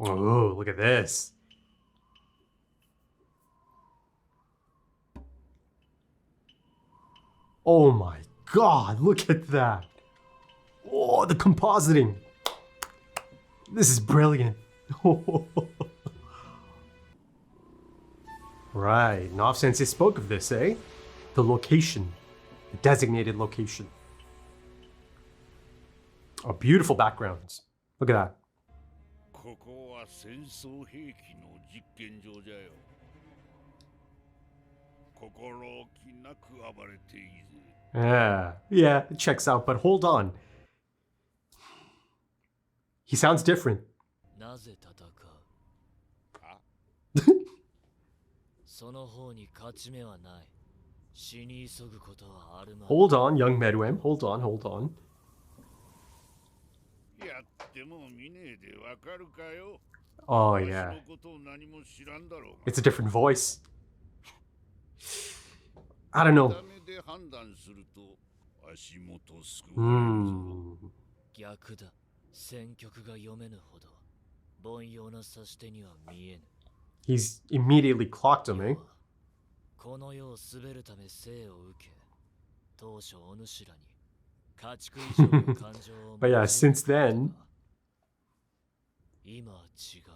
Oh, look at this. Oh my god, look at that. Oh, the compositing. This is brilliant. Right, Nov Sensei spoke of this, eh? The location, the designated location. Oh, beautiful backgrounds. Look at that. Yeah, it checks out, but hold on. He sounds different. Hold on, young Meruem. Hold on. Oh, yeah. It's a different voice. I don't know. He's immediately clocked him, eh? But yeah, since then,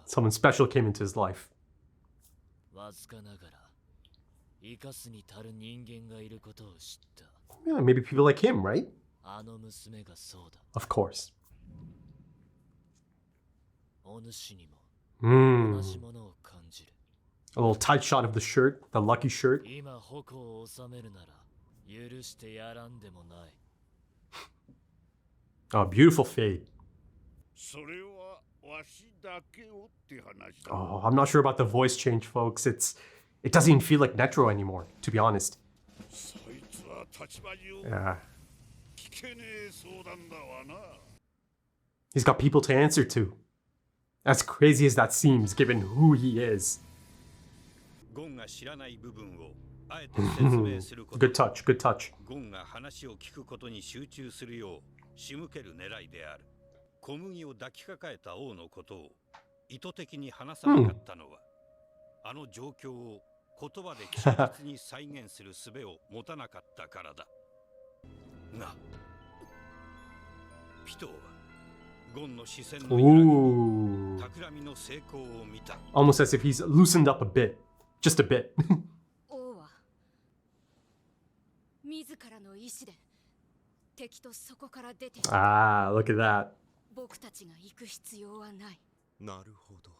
someone special came into his life. Yeah, maybe people like him, right? Of course. A little tight shot of the shirt, the lucky shirt. Oh, beautiful fade. Oh, I'm not sure about the voice change, folks. It doesn't even feel like Netro anymore, to be honest. Yeah. He's got people to answer to. As crazy as that seems, given who he is. Good touch, good touch. Ooh. Almost as if he's loosened up a bit. Just a bit. Ah, look at that.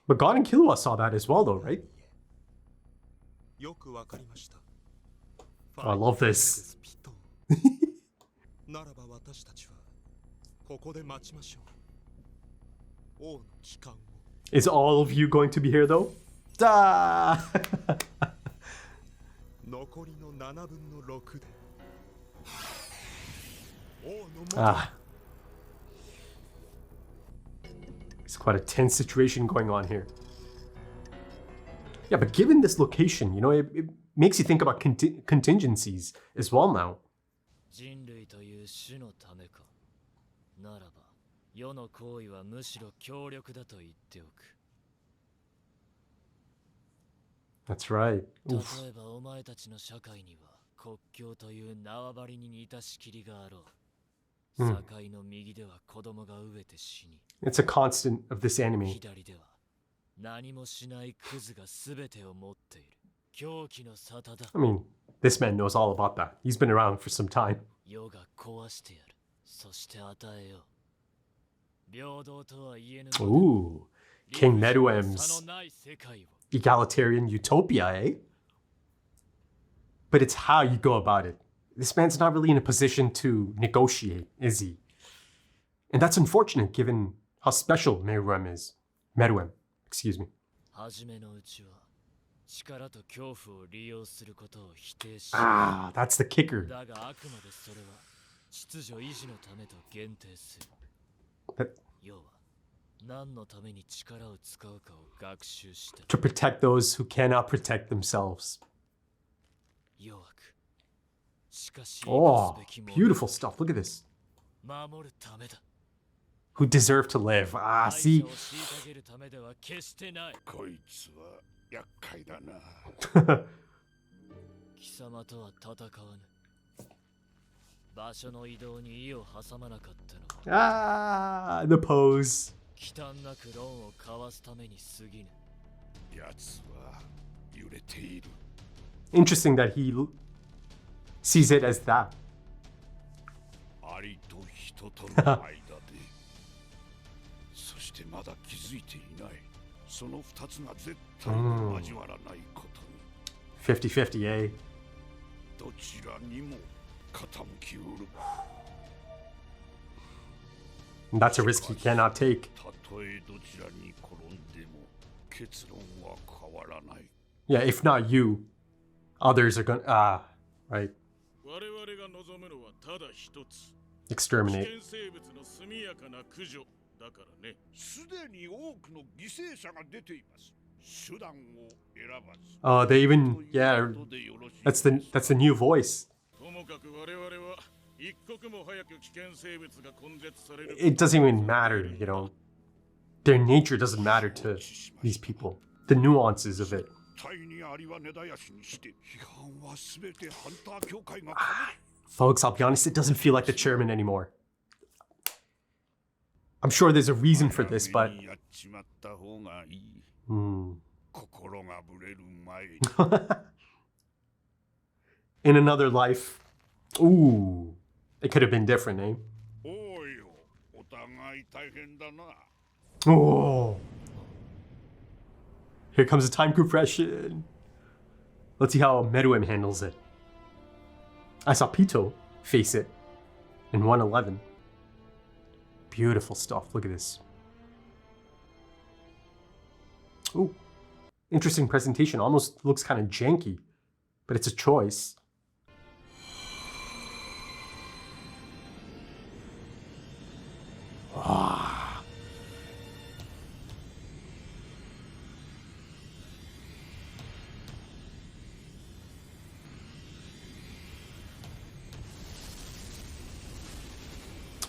But God and Killua saw that as well, though, right? Oh, I love this. Is all of you going to be here, though? Ah! Ah. It's quite a tense situation going on here. Yeah, but given this location, you know, it makes you think about contingencies as well now. That's right. Oof. It's a constant of this anime. I mean, this man knows all about that. He's been around for some time. Ooh, King Meruem's egalitarian utopia, eh? But it's how you go about it. This man's not really in a position to negotiate, is he? And that's unfortunate given how special Meruem is. Meruem, excuse me. Ah, that's the kicker. To protect those who cannot protect themselves. Oh, beautiful stuff. Look at this. who deserve to live. Ah, see? こいつは厄介だな。貴様とは戦わぬ。場所の移動に意を挟まなかったのは。Ah, the pose. 忌憚なく論を交わすために過ぎぬ。奴は揺れている。 Interesting that he sees it as that. アリと人との間で。そしてまだ気づいていない。その二つが絶対に交わらないことに。50-50, eh? どちらにも傾きうる。 That's a risk he cannot take. たとえどちらに転んでも結論は変わらない。 Yeah, if not you, others are gonna... Ah, right. 我々が望むのはただ一つ。 Exterminate. 危険生物の速やかな駆除だからね。すでに多くの犠牲者が出ています。手段を選ばず。They even... Yeah, that's the new voice. ともかく我々は一刻も早く危険生物が根絶される。 It doesn't even matter, you know. Their nature doesn't matter to these people. The nuances of it. 対にアリは根絶やしにして批判はすべてハンター協会が Folks, I'll be honest, it doesn't feel like the chairman anymore. I'm sure there's a reason for this, but... やっちまった方がいい。心がぶれる前に。 In another life. Ooh. It could have been different, eh? おうよ、お互い大変だな。 Oh. Here comes the time compression. Let's see how Meruem handles it. I saw Pito face it in 111. Beautiful stuff. Look at this. Ooh. Interesting presentation. Almost looks kind of janky, but it's a choice. Ah.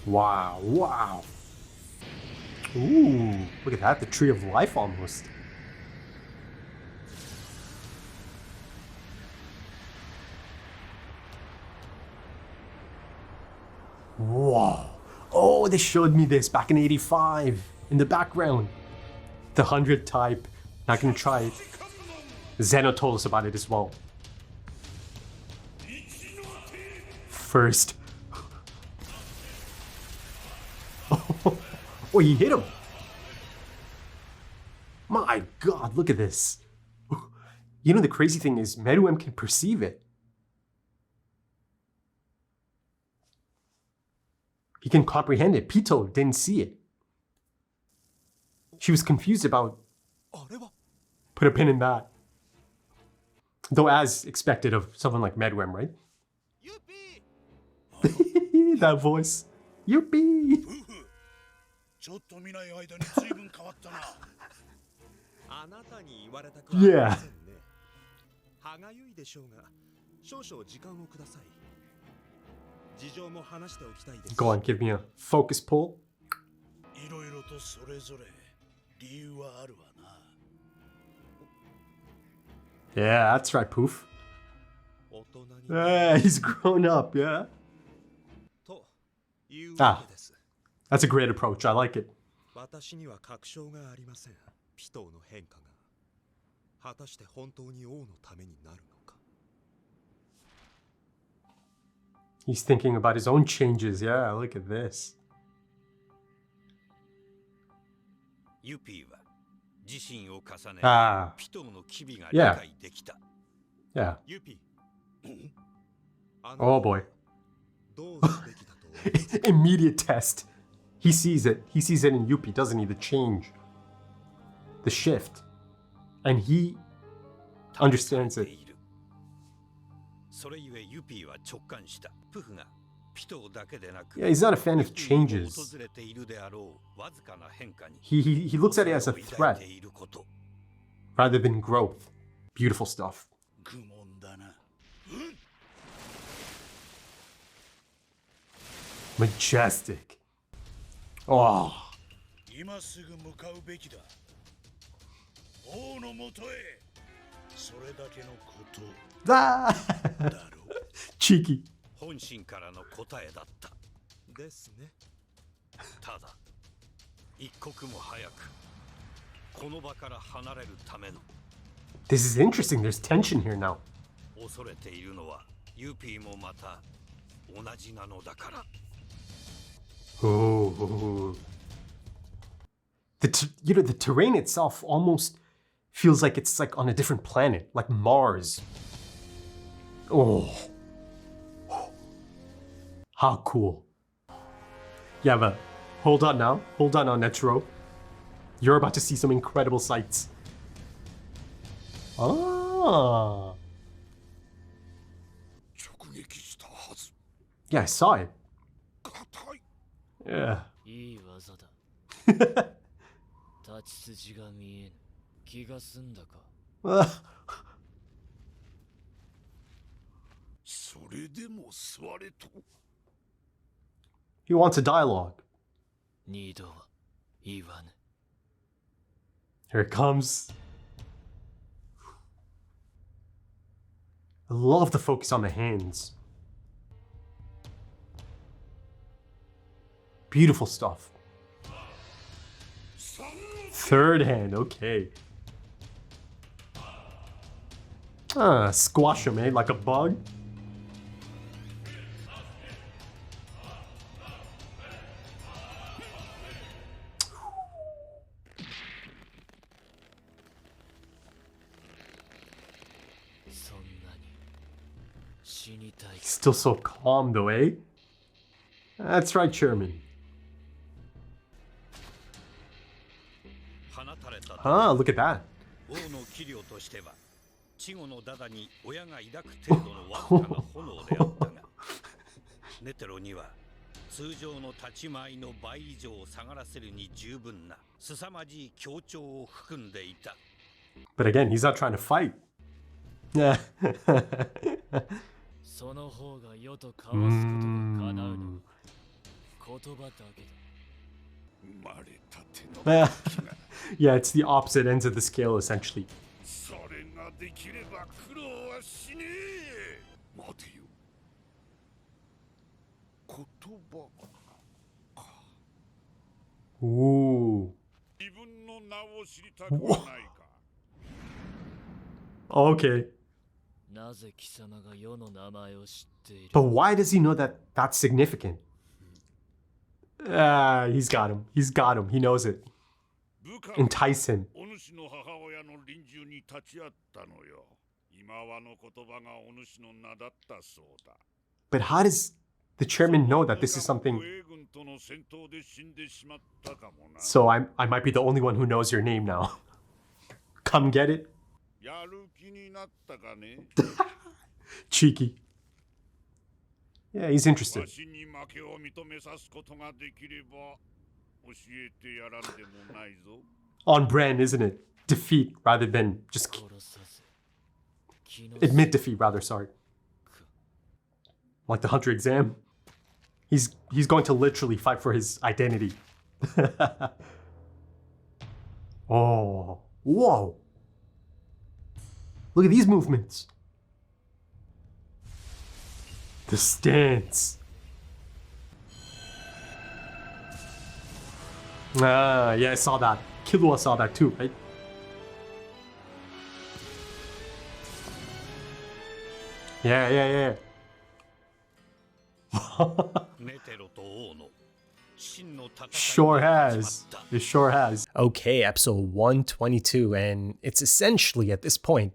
Wow, wow. Ooh, look at that, the tree of life almost. Whoa. Oh, they showed me this back in 85 in the background. The 100 type. Not gonna try it. Zeno told us about it as well. First. Oh, he hit him. My God, look at this. You know, the crazy thing is Meruem can perceive it. He can comprehend it. Pito didn't see it. She was confused about... Put a pin in that. Though as expected of someone like Meruem, right? That voice. Yuppie! Yeah. Go on, give me a focus pull. Yeah, that's right, Poof. He's grown up, yeah? Ah, that's a great approach. I like it. He's thinking about his own changes. Yeah, look at this. Ah. Yeah. Yeah. Oh boy. Immediate test. He sees it. He sees it in Yuppie, doesn't he? The change. The shift. And he understands it. Yeah, he's not a fan of changes. He looks at it as a threat rather than growth. Beautiful stuff. Majestic. Oh. 今すぐ向かうべきだ。王のもとへ。それだけのこと Ah. だろう。 Cheeky. 本心からの答えだった。ですね。ただ、一刻も早くこの場から離れるための。 This is interesting. There's tension here now. 恐れているのはユピーもまた同じなのだから。 Oh. The terrain itself almost feels like it's like on a different planet, like Mars. Oh. How cool. Yeah, but hold on now. Hold on, Netro. You're about to see some incredible sights. Ah. Yeah, I saw it. Yeah. いい技だ。立ち筋が見えぬ。気が済んだか。それでも座れと。 He wants a dialogue. 二度は言わぬ。 Here it comes. I love the focus on the hands. Beautiful stuff. Third hand, okay. Squash him, eh? Like a bug. Still so calm though, eh? That's right, Chairman. Ah, look at that. 王の器量としては、稚児のダダに親が抱く程度のわずかな炎であったが、ネテロには通常の立ち回りの倍以上下がらせるに十分な凄まじい強調を含んでいた。 But again, he's not trying to fight. Yeah. その方が世と交わすことが叶うの。言葉だけだ。 Yeah, it's the opposite ends of the scale, essentially. Ooh. Okay. But why does he know that that's significant? He's got him. He's got him. He knows it. Entice him. But how does the chairman know that this is something? So I might be the only one who knows your name now. Come get it. Cheeky. Yeah, he's interested. On brand, isn't it? Defeat rather than just admit defeat, rather. Sorry. Like the Hunter exam. He's going to literally fight for his identity. Oh, whoa! Look at these movements. The stance. Ah, yeah, I saw that. Killua saw that too, right? Yeah. Sure has. It sure has. Okay, episode 122, and it's essentially at this point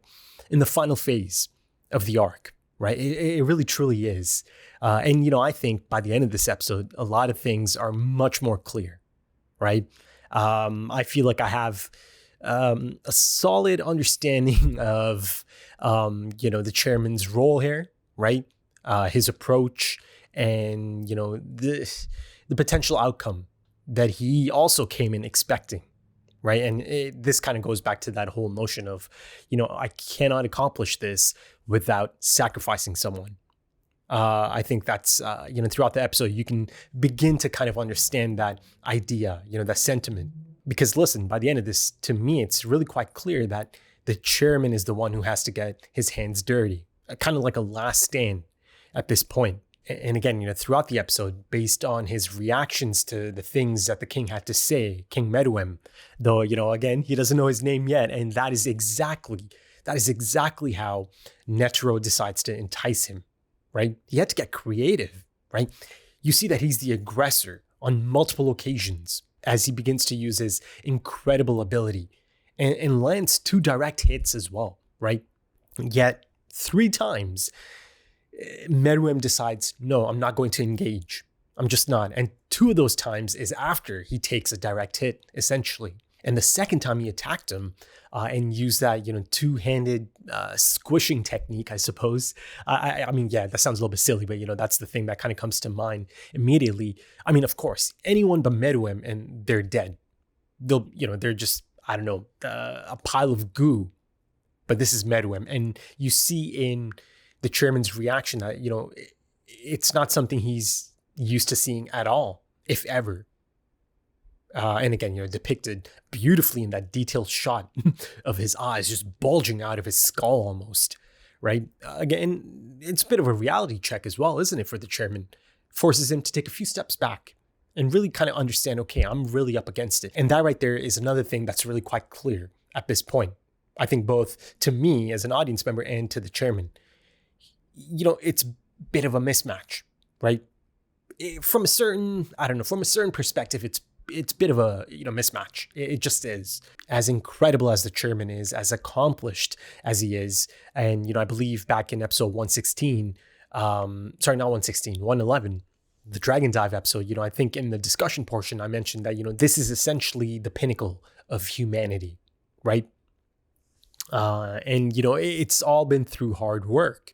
in the final phase of the arc, right? It really truly is. And, I think by the end of this episode, a lot of things are much more clear, right? I feel like I have a solid understanding of, the chairman's role here, right? His approach and, the potential outcome that he also came in expecting, right? And this kind of goes back to that whole notion of, I cannot accomplish this without sacrificing someone, I think that's, throughout the episode, you can begin to kind of understand that idea, that sentiment. Because listen, by the end of this, to me, it's really quite clear that the chairman is the one who has to get his hands dirty, kind of like a last stand at this point. And again, throughout the episode, based on his reactions to the things that the king had to say, King Meruem, though, again, he doesn't know his name yet. And that is exactly how Netero decides to entice him, right? He had to get creative, right? You see that he's the aggressor on multiple occasions as he begins to use his incredible ability and lands 2 direct hits as well, right? Yet 3 times, Meruem decides, no, I'm not going to engage. I'm just not. And 2 of those times is after he takes a direct hit, essentially. And the second time he attacked him and used that, 2-handed squishing technique, I suppose. I mean, yeah, that sounds a little bit silly, but, that's the thing that kind of comes to mind immediately. I mean, of course, anyone but Meruem and they're dead. They're just, I don't know, a pile of goo. But this is Meruem. And you see in the chairman's reaction that, it's not something he's used to seeing at all, if ever. And again, depicted beautifully in that detailed shot of his eyes just bulging out of his skull almost, right? Again, it's a bit of a reality check as well, isn't it, for the chairman? Forces him to take a few steps back and really kind of understand, okay, I'm really up against it. And that right there is another thing that's really quite clear at this point. I think both to me as an audience member and to the chairman. It's a bit of a mismatch, right? From a certain perspective, it's a bit of a mismatch. It just is. As incredible as the chairman is, as accomplished as he is, and I believe back in episode 116, 111, the Dragon Dive episode, I think in the discussion portion I mentioned that this is essentially the pinnacle of humanity, right? And it's all been through hard work.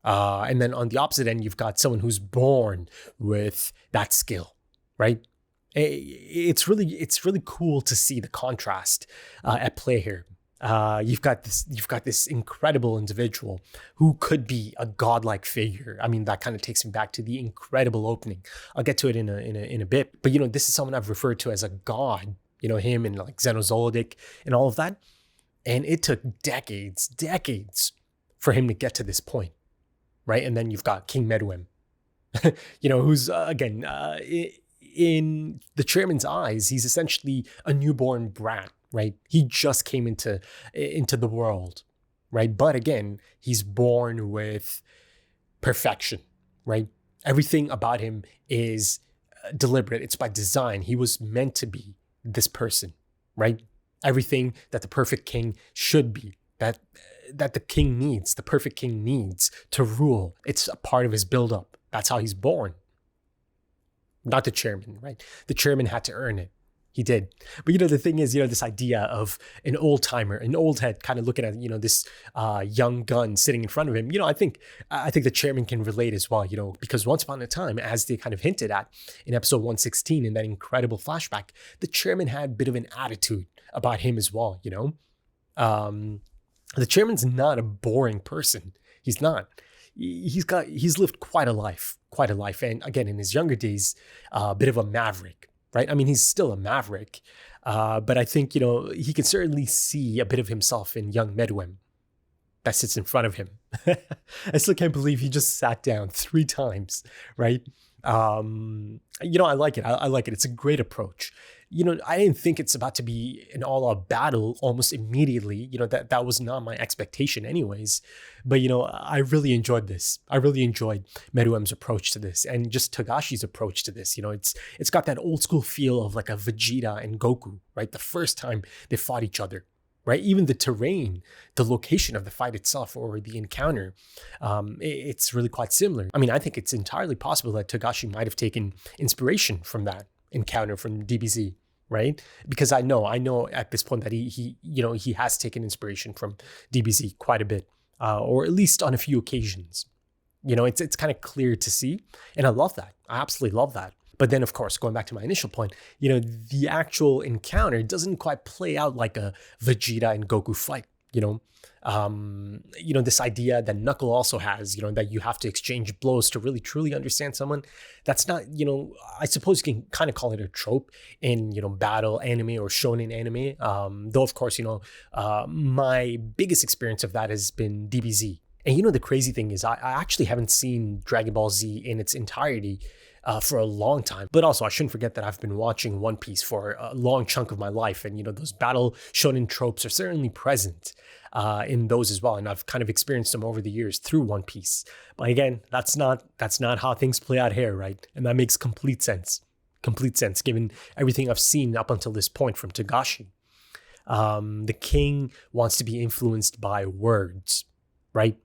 And then on the opposite end, you've got someone who's born with that skill, right? It's really cool to see the contrast at play here. You've got this incredible individual who could be a godlike figure. I mean, that kind of takes me back to the incredible opening. I'll get to it in a bit. But this is someone I've referred to as a god. Him and like Xenozolodic and all of that. And it took decades for him to get to this point. Right. And then you've got King Meruem, who's, again, in the chairman's eyes, he's essentially a newborn brat. Right. He just came into the world. Right. But again, he's born with perfection. Right. Everything about him is deliberate. It's by design. He was meant to be this person. Right. Everything that the perfect king should be. That the king needs, the perfect king needs to rule. It's a part of his buildup. That's how he's born. Not the chairman, right? The chairman had to earn it. He did. But the thing is, this idea of an old timer, an old head kind of looking at, this young gun sitting in front of him, I think the chairman can relate as well, because once upon a time, as they kind of hinted at in episode 116, in that incredible flashback, the chairman had a bit of an attitude about him as well, The chairman's not a boring person. He's not. He's lived quite a life. And again, in his younger days, a bit of a maverick, right? I mean, he's still a maverick, but I think, he can certainly see a bit of himself in young Meruem that sits in front of him. I still can't believe he just sat down 3 times, right? I like it. I like it. It's a great approach. I didn't think it's about to be an all-out battle almost immediately. That was not my expectation anyways. But, I really enjoyed this. I really enjoyed Meruem's approach to this and just Togashi's approach to this. It's got that old school feel of like a Vegeta and Goku, right? The first time they fought each other, right? Even the terrain, the location of the fight itself or the encounter, it's really quite similar. I mean, I think it's entirely possible that Togashi might have taken inspiration from that encounter from DBZ, right? Because I know at this point that he has taken inspiration from DBZ quite a bit, or at least on a few occasions. It's kind of clear to see, and I love that. I absolutely love that. But then, of course, going back to my initial point, the actual encounter doesn't quite play out like a Vegeta and Goku fight. This idea that Knuckle also has, that you have to exchange blows to really truly understand someone. That's not, I suppose you can kind of call it a trope in, battle anime or shonen anime. Though, of course, my biggest experience of that has been DBZ. And the crazy thing is I actually haven't seen Dragon Ball Z in its entirety for a long time. But also, I shouldn't forget that I've been watching One Piece for a long chunk of my life. And, those battle shonen tropes are certainly present in those as well. And I've kind of experienced them over the years through One Piece. But again, that's not how things play out here, right? And that makes complete sense. Complete sense, given everything I've seen up until this point from Togashi. The king wants to be influenced by words, right?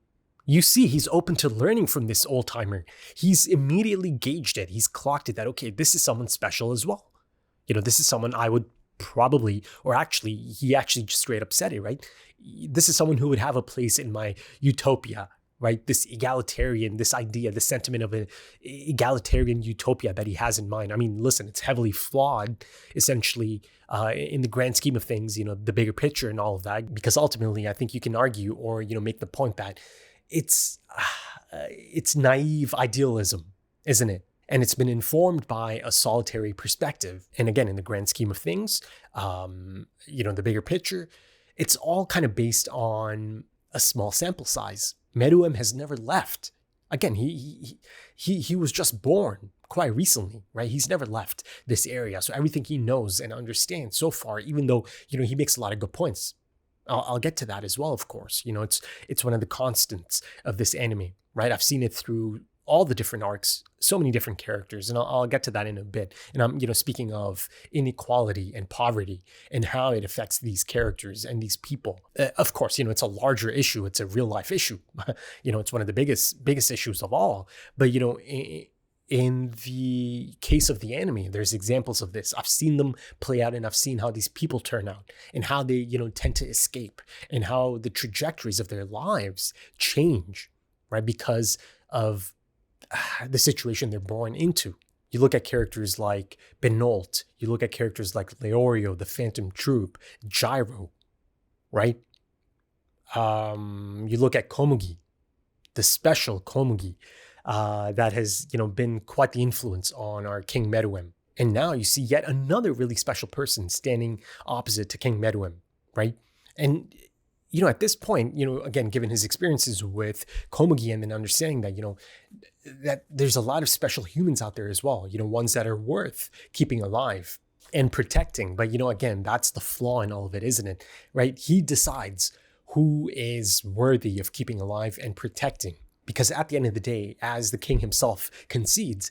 You see, he's open to learning from this old timer. He's immediately gauged it. He's clocked it that, okay, this is someone special as well. This is someone I would probably, or actually, he actually just straight up said it, right? This is someone who would have a place in my utopia, right? This egalitarian, this idea, the sentiment of an egalitarian utopia that he has in mind. I mean, listen, it's heavily flawed, essentially, in the grand scheme of things, the bigger picture and all of that, because ultimately, I think you can argue or, make the point that it's naive idealism, isn't it? And it's been informed by a solitary perspective. And again, in the grand scheme of things, the bigger picture, it's all kind of based on a small sample size. Meruem has never left. Again, he was just born quite recently, right? He's never left this area. So everything he knows and understands so far, even though, he makes a lot of good points. I'll get to that as well, of course. It's one of the constants of this anime, right? I've seen it through all the different arcs, so many different characters, and I'll get to that in a bit. And I'm, speaking of inequality and poverty and how it affects these characters and these people. Of course, it's a larger issue. It's a real life issue. It's one of the biggest issues of all. But in the case of the anime, there's examples of this. I've seen them play out, and I've seen how these people turn out and how they, tend to escape and how the trajectories of their lives change, right? Because of the situation they're born into. You look at characters like Benolt, you look at characters like Leorio, the Phantom Troop, Gyro, right? You look at Komugi, the special Komugi, that has, been quite the influence on our King Meruem. And now you see yet another really special person standing opposite to King Meruem, right? And, at this point, again, given his experiences with Komugi and then understanding that, that there's a lot of special humans out there as well, ones that are worth keeping alive and protecting. But, again, that's the flaw in all of it, isn't it? Right? He decides who is worthy of keeping alive and protecting. Because at the end of the day, as the king himself concedes,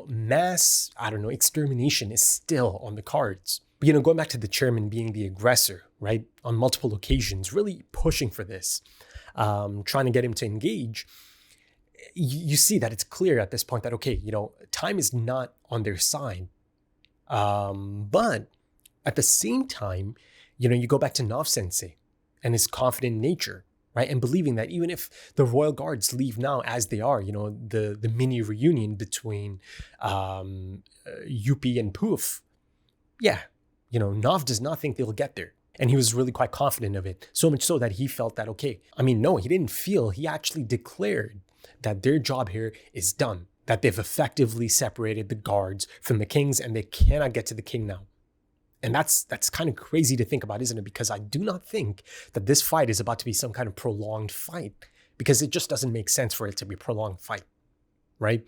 mass, extermination is still on the cards. But, going back to the chairman being the aggressor, right, on multiple occasions, really pushing for this, trying to get him to engage, you see that it's clear at this point that, okay, time is not on their side. But at the same time, you go back to Nav Sensei and his confident nature, right? And believing that even if the royal guards leave now as they are, the mini reunion between Yuppie and Poof, Nav does not think they'll get there. And he was really quite confident of it. So much so that he felt that, okay, no, he didn't feel, he actually declared that their job here is done, that they've effectively separated the guards from the kings and they cannot get to the king now. And that's kind of crazy to think about, isn't it? Because I do not think that this fight is about to be some kind of prolonged fight, because it just doesn't make sense for it to be a prolonged fight, right?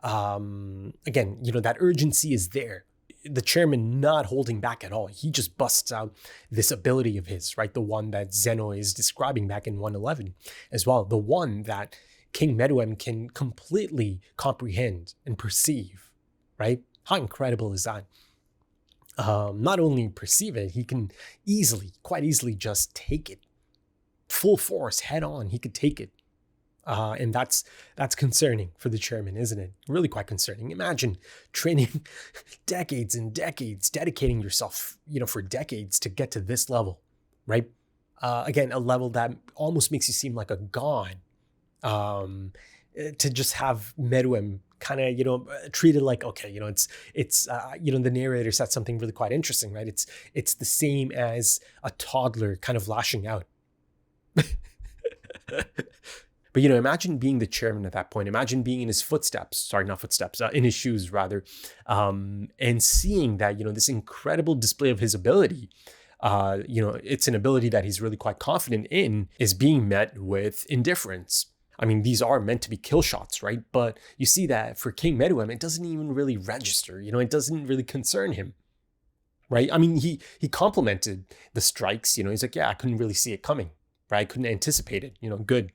Again, that urgency is there. The chairman not holding back at all. He just busts out this ability of his, right? The one that Zeno is describing back in 111 as well. The one that King Meruem can completely comprehend and perceive, right? How incredible is that? Not only perceive it, he can quite easily just take it. Full force, head on, he could take it. And that's concerning for the chairman, isn't it? Really quite concerning. Imagine training decades and decades, dedicating yourself, for decades to get to this level, right? Again, a level that almost makes you seem like a god. To just have Meruem kind of, treated like, okay, it's the narrator said something really quite interesting, right? It's the same as a toddler kind of lashing out, But, imagine being the chairman at that point. Imagine being in his footsteps. Sorry, not footsteps, in his shoes, rather. And seeing that, this incredible display of his ability, it's an ability that he's really quite confident in, is being met with indifference. I mean, these are meant to be kill shots, right? But you see that for King Meruem, it doesn't even really register. It doesn't really concern him, right? I mean, he complimented the strikes. He's like, yeah, I couldn't really see it coming, right? I couldn't anticipate it. Good.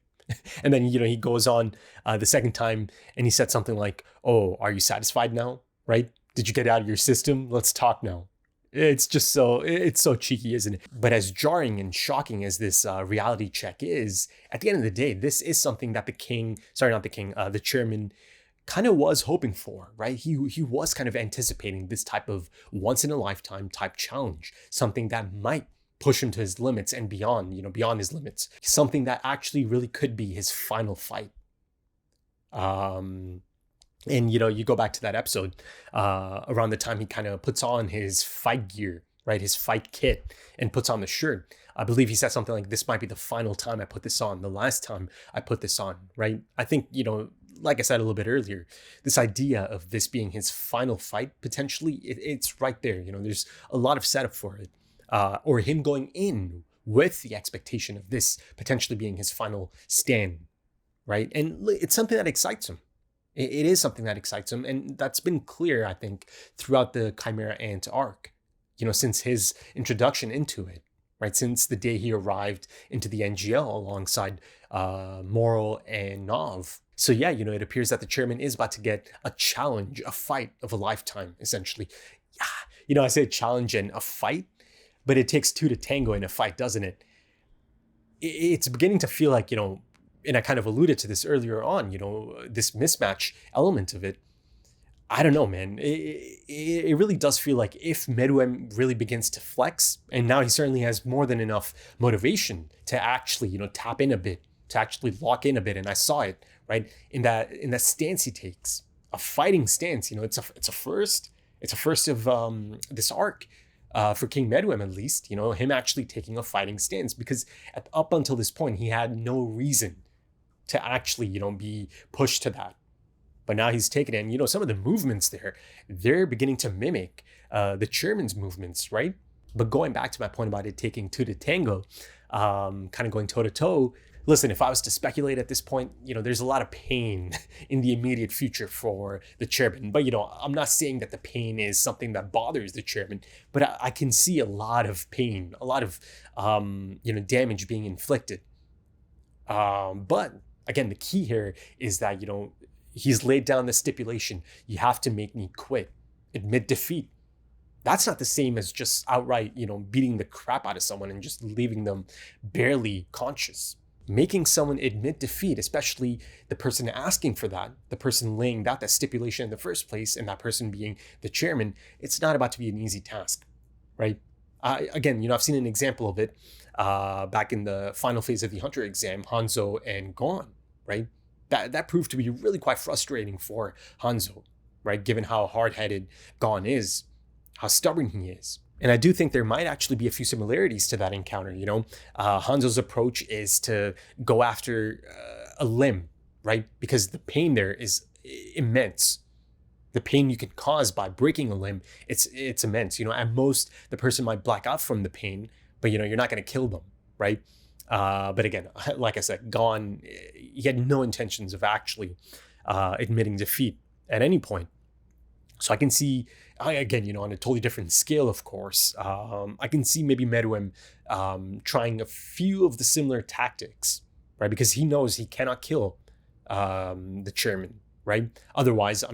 And then, he goes on the second time and he said something like, oh, are you satisfied now? Right? Did you get out of your system? Let's talk now. It's so cheeky, isn't it? But as jarring and shocking as this reality check is, at the end of the day, this is something that the chairman kind of was hoping for, right? He was kind of anticipating this type of once in a lifetime type challenge, something that might push him to his limits and beyond, beyond his limits, something that actually really could be his final fight. And, you go back to that episode around the time he kind of puts on his fight gear, right? His fight kit, and puts on the shirt. I believe he said something like, this might be the final time I put this on, the last time I put this on, right? I think, like I said a little bit earlier, this idea of this being his final fight, potentially, it's right there. There's a lot of setup for it. Or him going in with the expectation of this potentially being his final stand, right? And it's something that excites him. It is something that excites him. And that's been clear, I think, throughout the Chimera Ant arc, since his introduction into it, right? Since the day he arrived into the NGL alongside Moral and Nav. So yeah, it appears that the chairman is about to get a challenge, a fight of a lifetime, essentially. Yeah, I say a challenge and a fight, but it takes two to tango in a fight, doesn't it? It's beginning to feel like, and I kind of alluded to this earlier on, this mismatch element of it. I don't know, man. It really does feel like if Meruem really begins to flex, and now he certainly has more than enough motivation to actually, tap in a bit, to actually lock in a bit. And I saw it, right? In that stance he takes, a fighting stance, it's a first. It's a first of this arc. For King Meruem, at least, him actually taking a fighting stance, because up until this point, he had no reason to actually, be pushed to that. But now he's taken it, and, some of the movements they're beginning to mimic the chairman's movements, right? But going back to my point about it taking two to tango, kind of going toe to toe, listen, if I was to speculate at this point, there's a lot of pain in the immediate future for the chairman. But, I'm not saying that the pain is something that bothers the chairman, but I can see a lot of pain, a lot of, damage being inflicted. But again, the key here is that, he's laid down the stipulation. You have to make me quit, admit defeat. That's not the same as just outright, beating the crap out of someone and just leaving them barely conscious. Making someone admit defeat, especially the person asking for that, the person laying that stipulation in the first place, and that person being the chairman, it's not about to be an easy task, right? Again, I've seen an example of it back in the final phase of the Hunter exam, Hanzo and Gon, right? That proved to be really quite frustrating for Hanzo, right? Given how hard-headed Gon is, how stubborn he is. And I do think there might actually be a few similarities to that encounter. Hanzo's approach is to go after a limb, right? Because the pain there is immense. The pain you can cause by breaking a limb, it's immense. At most, the person might black out from the pain, but you're not going to kill them, right? But again, like I said, Gon, he had no intentions of actually admitting defeat at any point. So I can see, again, on a totally different scale, of course, I can see maybe Meruem trying a few of the similar tactics, right? Because he knows he cannot kill the chairman, right? Otherwise,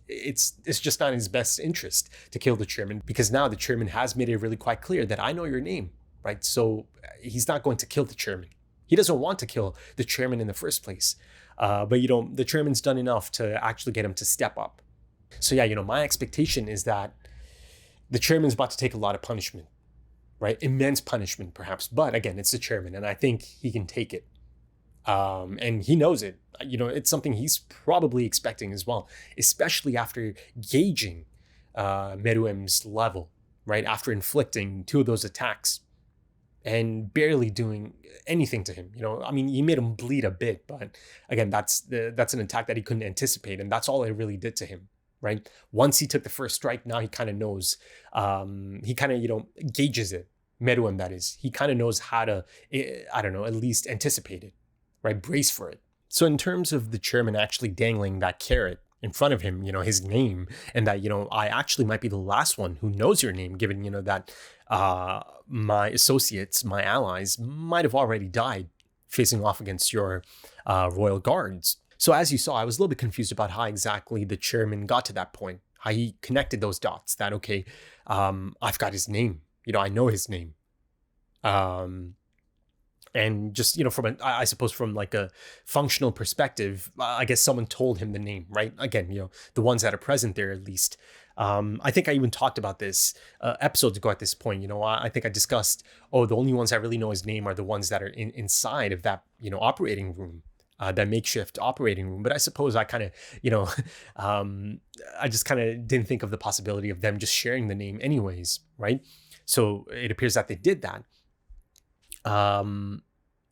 it's just not in his best interest to kill the chairman, because now the chairman has made it really quite clear that I know your name, right? So he's not going to kill the chairman. He doesn't want to kill the chairman in the first place. But the chairman's done enough to actually get him to step up. So yeah, my expectation is that the chairman's about to take a lot of punishment, right? Immense punishment, perhaps. But again, it's the chairman, and I think he can take it. And he knows it. It's something he's probably expecting as well, especially after gauging Meruem's level, right? After inflicting two of those attacks. and barely doing anything to him. I mean, he made him bleed a bit, but again, that's an attack that he couldn't anticipate, and that's all it really did to him, right? Once he took the first strike, now he kind of knows, he kind of, gauges it. Meruem, that is. He kind of knows how to, I don't know, at least anticipate it, right? Brace for it. So in terms of the chairman actually dangling that carrot in front of him, his name, and that, I actually might be the last one who knows your name, given, that my associates, my allies, might have already died facing off against your royal guards. So as you saw, I was a little bit confused about how exactly the chairman got to that point, how he connected those dots that, okay, I've got his name, I know his name. And just, I suppose from like a functional perspective, I guess someone told him the name, right? Again, the ones that are present there at least. I think I even talked about this episodes ago at this point. I think I discussed, the only ones that really know his name are the ones that are inside of that, operating room, that makeshift operating room. But I suppose I kind of, I just kind of didn't think of the possibility of them just sharing the name anyways, right? So it appears that they did that.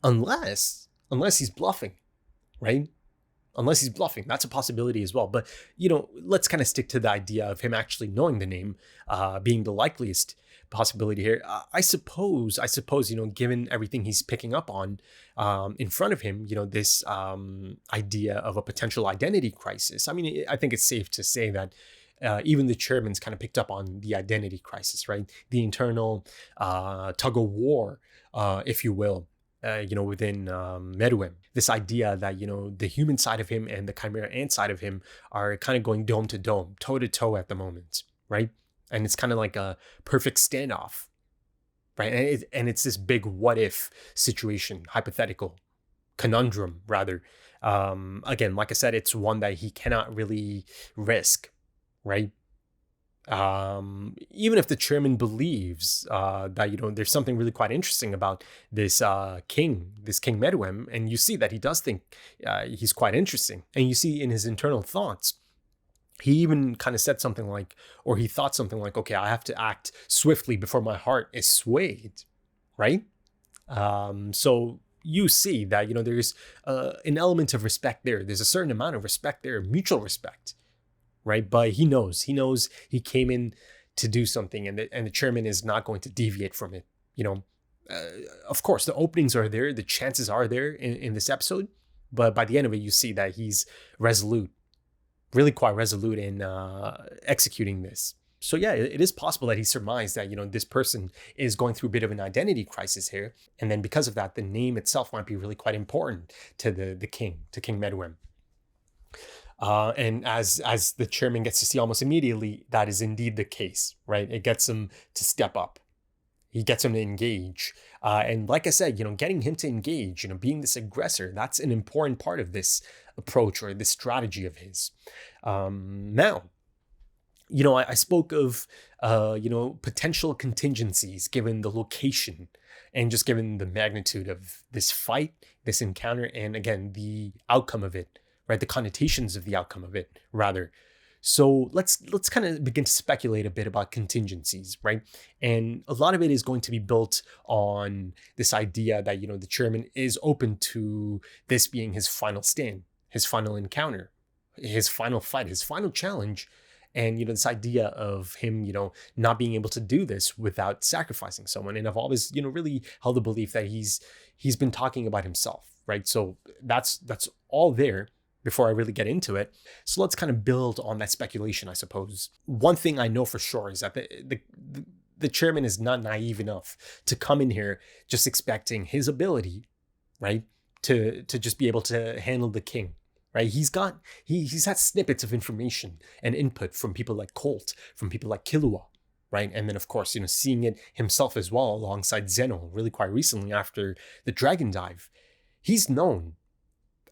Unless he's bluffing, right? Unless he's bluffing, that's a possibility as well. But, let's kind of stick to the idea of him actually knowing the name, being the likeliest possibility here. I suppose, given everything he's picking up on in front of him, this idea of a potential identity crisis. I mean, I think it's safe to say that even the chairman's kind of picked up on the identity crisis, right? The internal tug of war, if you will, within Meruem. This idea that, the human side of him and the Chimera ant side of him are kind of going dome to dome, toe to toe at the moment, right? And it's kind of like a perfect standoff, right? And it's this big what if situation, hypothetical, conundrum, rather. Again, like I said, it's one that he cannot really risk, right? Even if the chairman believes that, there's something really quite interesting about this King Meruem, and you see that he does think he's quite interesting. And you see in his internal thoughts, he even kind of said something like, or he thought something like, okay, I have to act swiftly before my heart is swayed, right? So you see that, there's an element of respect there. There's a certain amount of respect there, mutual respect, right? But he knows he came in to do something, and the chairman is not going to deviate from it. Of course, the openings are there, the chances are there in this episode, but by the end of it, you see that he's resolute, really quite resolute in executing this. So yeah, it is possible that he surmised that, this person is going through a bit of an identity crisis here. And then because of that, the name itself might be really quite important to the king, to King Meruem. And as the chairman gets to see almost immediately, that is indeed the case, right? It gets him to step up. He gets him to engage. And like I said, getting him to engage, being this aggressor, that's an important part of this approach or this strategy of his. Now, I spoke of, potential contingencies given the location and just given the magnitude of this fight, this encounter, and again, the outcome of it, right? The connotations of the outcome of it, rather. So let's kind of begin to speculate a bit about contingencies, right? And a lot of it is going to be built on this idea that, the chairman is open to this being his final stand, his final encounter, his final fight, his final challenge. And, this idea of him, not being able to do this without sacrificing someone. And I've always, really held the belief that he's been talking about himself, right? So that's all there before I really get into it. So let's kind of build on that speculation, I suppose. One thing I know for sure is that the chairman is not naive enough to come in here just expecting his ability, right, to just be able to handle the king, right? He's had snippets of information and input from people like Colt, from people like Killua, right? And then of course, seeing it himself as well alongside Zeno really quite recently after the Dragon Dive. He's known,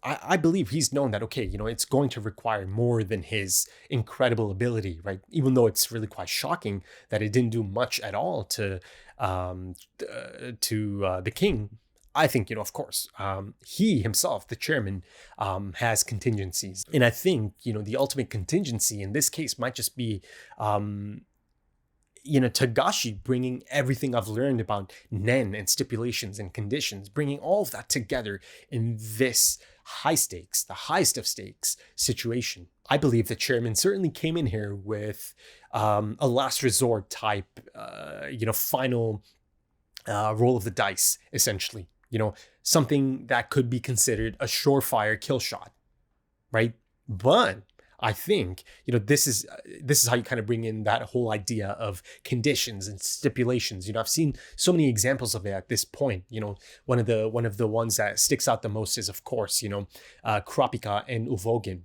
I believe he's known that, okay, it's going to require more than his incredible ability, right? Even though it's really quite shocking that it didn't do much at all to the king. I think, of course, he himself, the chairman, has contingencies. And I think, the ultimate contingency in this case might just be Togashi bringing everything I've learned about Nen and stipulations and conditions, bringing all of that together in this high stakes, the highest of stakes situation. I believe the chairman certainly came in here with a last resort type, final roll of the dice, essentially. Something that could be considered a surefire kill shot, right? But I think, this is how you kind of bring in that whole idea of conditions and stipulations. I've seen so many examples of it at this point. One of the ones that sticks out the most is, of course, Kurapika and Uvogin,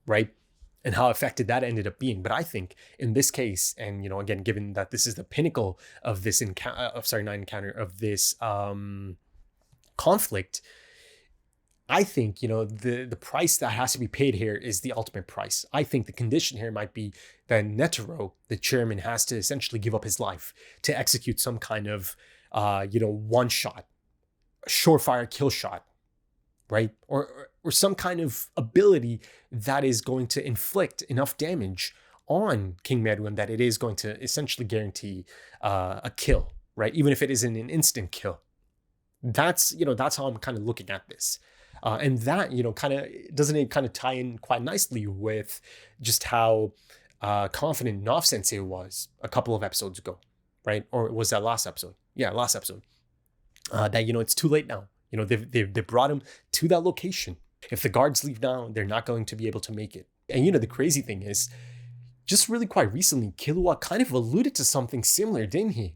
right? And how effective that ended up being. But I think in this case, and again, given that this is the pinnacle of this of this conflict, I think, the price that has to be paid here is the ultimate price. I think the condition here might be that Netero, the chairman, has to essentially give up his life to execute some kind of, one shot, surefire kill shot, right? Or some kind of ability that is going to inflict enough damage on King Meruem that it is going to essentially guarantee a kill, right? Even if it isn't an instant kill. That's how I'm kind of looking at this. And that, doesn't it kind of tie in quite nicely with just how confident Nov Sensei was a couple of episodes ago, right? Or was that last episode? Yeah, last episode. That, it's too late now. They brought him to that location. If the guards leave now, they're not going to be able to make it. And, the crazy thing is, just really quite recently, Killua kind of alluded to something similar, didn't he?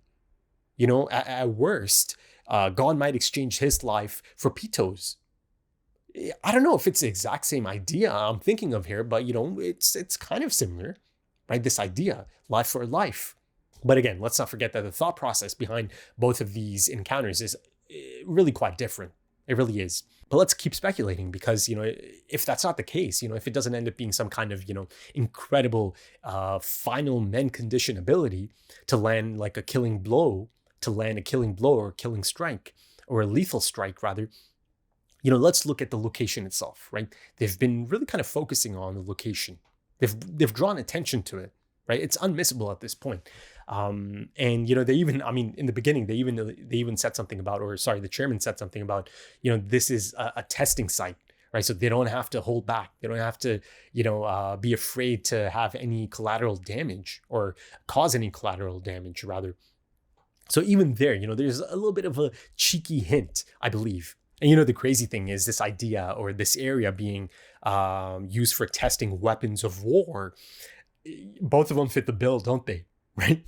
At worst, Gon might exchange his life for Pito's. I don't know if it's the exact same idea I'm thinking of here, but it's kind of similar, right? This idea, life for life. But again, let's not forget that the thought process behind both of these encounters is really quite different. It really is. But let's keep speculating because, if that's not the case, if it doesn't end up being some kind of, incredible final men condition ability to land like a killing blow, or killing strike, or a lethal strike rather, let's look at the location itself, right? They've been really kind of focusing on the location. They've drawn attention to it, right? It's unmissable at this point. And they even, in the beginning, they even said something about, the chairman said something about, this is a testing site, right? So they don't have to hold back. They don't have to, be afraid to have any collateral damage or cause any collateral damage rather. So even there, there's a little bit of a cheeky hint, I believe. And the crazy thing is this idea or this area being used for testing weapons of war, both of them fit the bill, don't they? Right?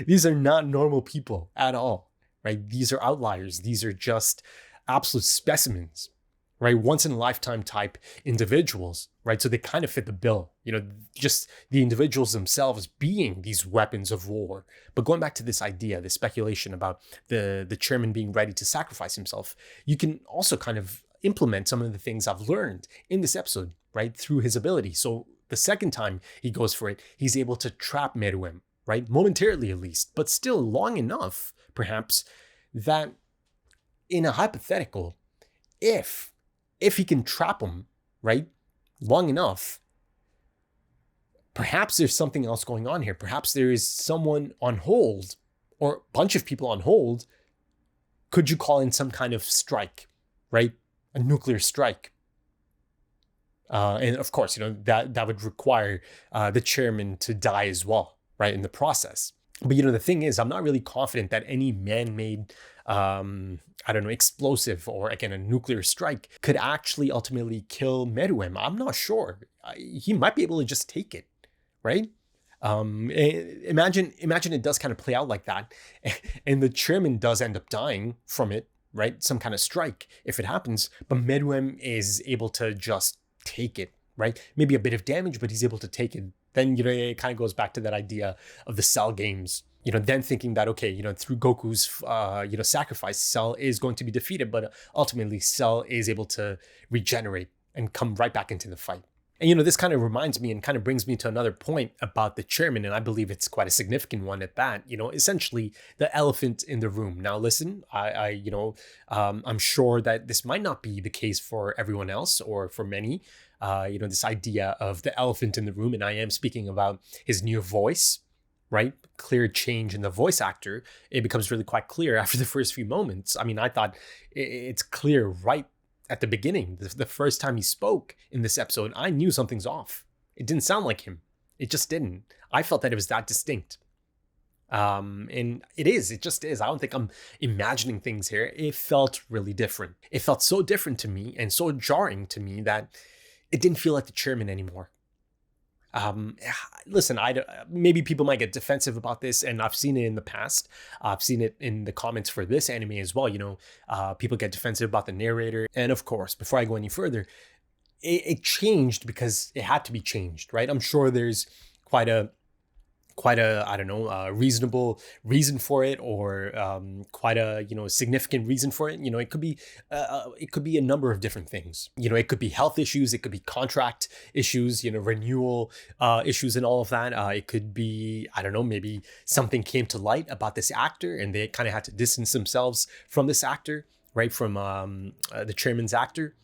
These are not normal people at all, right? These are outliers. These are just absolute specimens, right? Once in a lifetime type individuals, right? So they kind of fit the bill, just the individuals themselves being these weapons of war. But going back to this idea, this speculation about the chairman being ready to sacrifice himself, you can also kind of implement some of the things I've learned in this episode, right? Through his ability. So the second time he goes for it, he's able to trap Meruem, right? Momentarily at least, but still long enough, perhaps, that in a hypothetical, if he can trap him, right, long enough, perhaps there's something else going on here. Perhaps there is someone on hold or a bunch of people on hold. Could you call in some kind of strike, right? A nuclear strike. And of course, that would require the chairman to die as well, right, in the process. But, the thing is, I'm not really confident that any man-made, explosive or, again, a nuclear strike could actually ultimately kill Meruem. I'm not sure. He might be able to just take it, right? Imagine it does kind of play out like that. And the chairman does end up dying from it, right? Some kind of strike if it happens. But Meruem is able to just take it, right? Maybe a bit of damage, but he's able to take it. Then, it kind of goes back to that idea of the Cell games, then thinking that, okay, through Goku's, sacrifice, Cell is going to be defeated, but ultimately Cell is able to regenerate and come right back into the fight. And, this kind of reminds me and kind of brings me to another point about the chairman, and I believe it's quite a significant one at that, essentially the elephant in the room. Now, listen, I'm sure that this might not be the case for everyone else or for many, this idea of the elephant in the room, and I am speaking about his new voice, right? Clear change in the voice actor. It becomes really quite clear after the first few moments. I mean, I thought it's clear right at the beginning. The first time he spoke in this episode, I knew something's off. It didn't sound like him. It just didn't. I felt that it was that distinct. And it just is. I don't think I'm imagining things here. It felt really different. It felt so different to me and so jarring to me that it didn't feel like the chairman anymore. Listen, maybe people might get defensive about this, and I've seen it in the past. I've seen it in the comments for this anime as well. People get defensive about the narrator. And of course, before I go any further, it changed because it had to be changed, right? I'm sure there's quite a reasonable reason for it, or quite a significant reason for it. It could be a number of different things. It could be health issues, it could be contract issues, renewal issues and all of that. It could be, maybe something came to light about this actor and they kind of had to distance themselves from this actor, right? From the chairman's actor.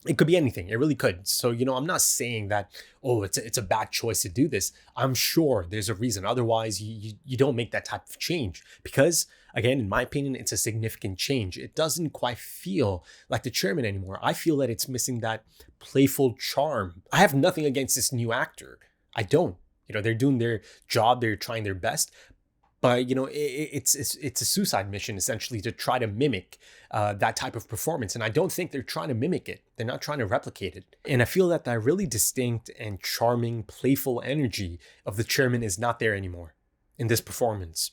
It could be anything. It really could. So, I'm not saying that, it's a bad choice to do this. I'm sure there's a reason. Otherwise, you don't make that type of change. Because, again, in my opinion, it's a significant change. It doesn't quite feel like the chairman anymore. I feel that it's missing that playful charm. I have nothing against this new actor. I don't. They're doing their job. They're trying their best. But, it's a suicide mission, essentially, to try to mimic that type of performance. And I don't think they're trying to mimic it. They're not trying to replicate it. And I feel that that really distinct and charming, playful energy of the chairman is not there anymore in this performance.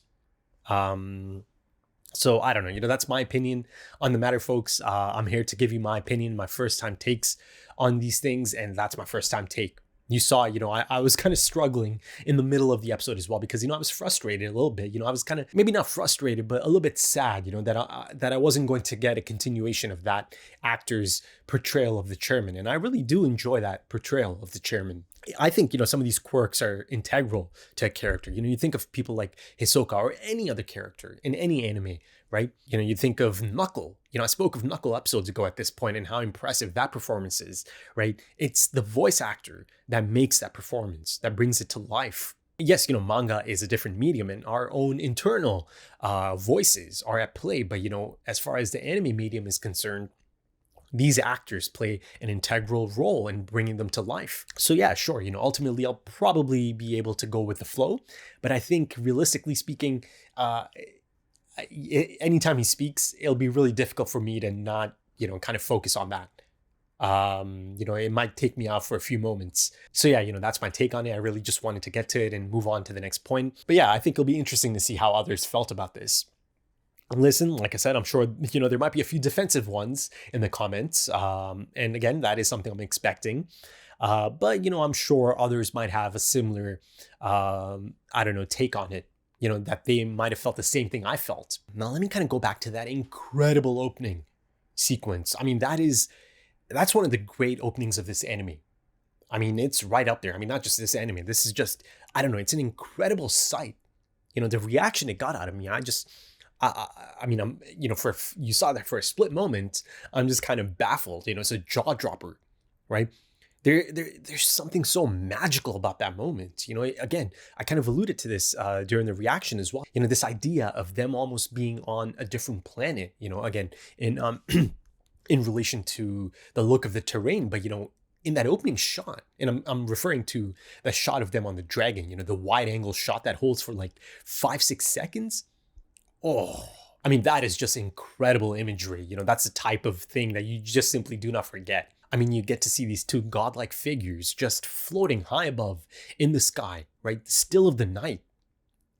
So I don't know, that's my opinion on the matter, folks. I'm here to give you my opinion, my first time takes on these things. And that's my first time take. You saw, I was kind of struggling in the middle of the episode as well because, I was frustrated a little bit. I was kind of, maybe not frustrated, but a little bit sad, that I wasn't going to get a continuation of that actor's portrayal of the chairman. And I really do enjoy that portrayal of the chairman. I think, some of these quirks are integral to a character. You think of people like Hisoka or any other character in any anime, right? You think of Knuckle. I spoke of Knuckle episodes ago at this point and how impressive that performance is, right? It's the voice actor that makes that performance, that brings it to life. Yes, manga is a different medium and our own internal voices are at play. But, as far as the anime medium is concerned, these actors play an integral role in bringing them to life. So yeah, sure, ultimately I'll probably be able to go with the flow. But I think realistically speaking, anytime he speaks, it'll be really difficult for me to not, kind of focus on that. It might take me out for a few moments. So yeah, that's my take on it. I really just wanted to get to it and move on to the next point. But yeah, I think it'll be interesting to see how others felt about this. Listen, like I said, I'm sure, there might be a few defensive ones in the comments. And again, that is something I'm expecting. But, I'm sure others might have a similar, take on it. That they might have felt the same thing I felt. Now, let me kind of go back to that incredible opening sequence. I mean, that's one of the great openings of this anime. I mean, it's right up there. I mean, not just this anime. This is just, it's an incredible sight. The reaction it got out of me, I'm, you saw that for a split moment, I'm just kind of baffled. It's a jaw dropper, right? There's something so magical about that moment. Again, I kind of alluded to this during the reaction as well. This idea of them almost being on a different planet, again, in in relation to the look of the terrain, but in that opening shot, and I'm referring to the shot of them on the dragon, the wide angle shot that holds for like 5-6 seconds. Oh, I mean, that is just incredible imagery. That's the type of thing that you just simply do not forget. I mean, you get to see these two godlike figures just floating high above in the sky, right? Still of the night.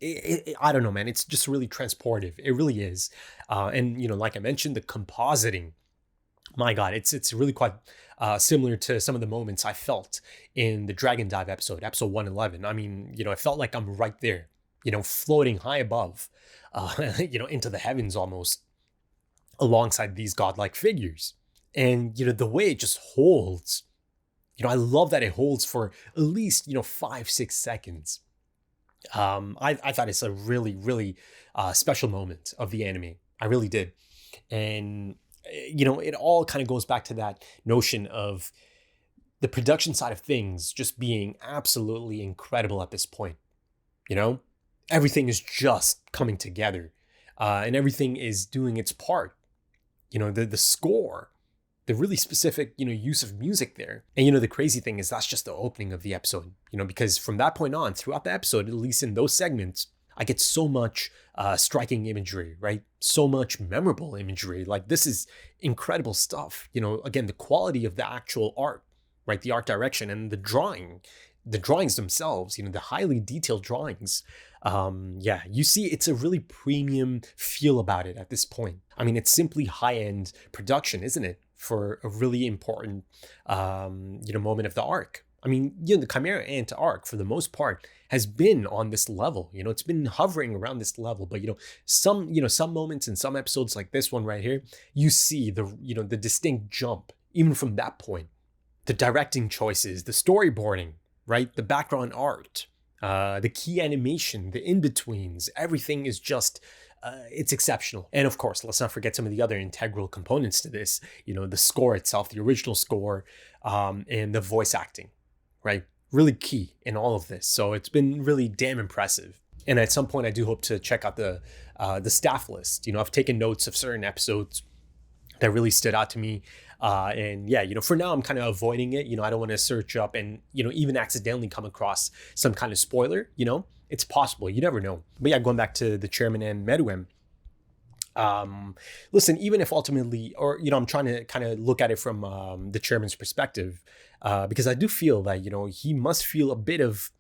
I don't know, man. It's just really transportive. It really is. And, like I mentioned, the compositing, my God, it's really quite similar to some of the moments I felt in the Dragon Dive episode 111. I mean, I felt like I'm right there, floating high above, into the heavens almost alongside these godlike figures. And, the way it just holds, I love that it holds for at least, 5-6 seconds. I thought it's a really, really special moment of the anime. I really did. And, it all kind of goes back to that notion of the production side of things just being absolutely incredible at this point. everything is just coming together, and everything is doing its part. The score, the really specific, use of music there. And, the crazy thing is that's just the opening of the episode, because from that point on, throughout the episode, at least in those segments, I get so much striking imagery, right? So much memorable imagery. Like, this is incredible stuff. Again, the quality of the actual art, right? The art direction and the drawings themselves, the highly detailed drawings. You see it's a really premium feel about it at this point. I mean, it's simply high-end production, isn't it? For a really important, moment of the arc. I mean, the Chimera Ant arc, for the most part, has been on this level. It's been hovering around this level. But, some moments in some episodes like this one right here, you see the distinct jump, even from that point. The directing choices, the storyboarding, right? The background art, the key animation, the in-betweens, everything is just, it's exceptional. And of course, let's not forget some of the other integral components to this, the score itself, the original score, and the voice acting, right? Really key in all of this. So it's been really damn impressive. And at some point, I do hope to check out the staff list. I've taken notes of certain episodes that really stood out to me. For now, I'm kind of avoiding it. I don't want to search up and, even accidentally come across some kind of spoiler, It's possible. You never know. But yeah, going back to the chairman and Meruem. Listen, even if ultimately, or, I'm trying to kind of look at it from the chairman's perspective, because I do feel that, he must feel a bit of,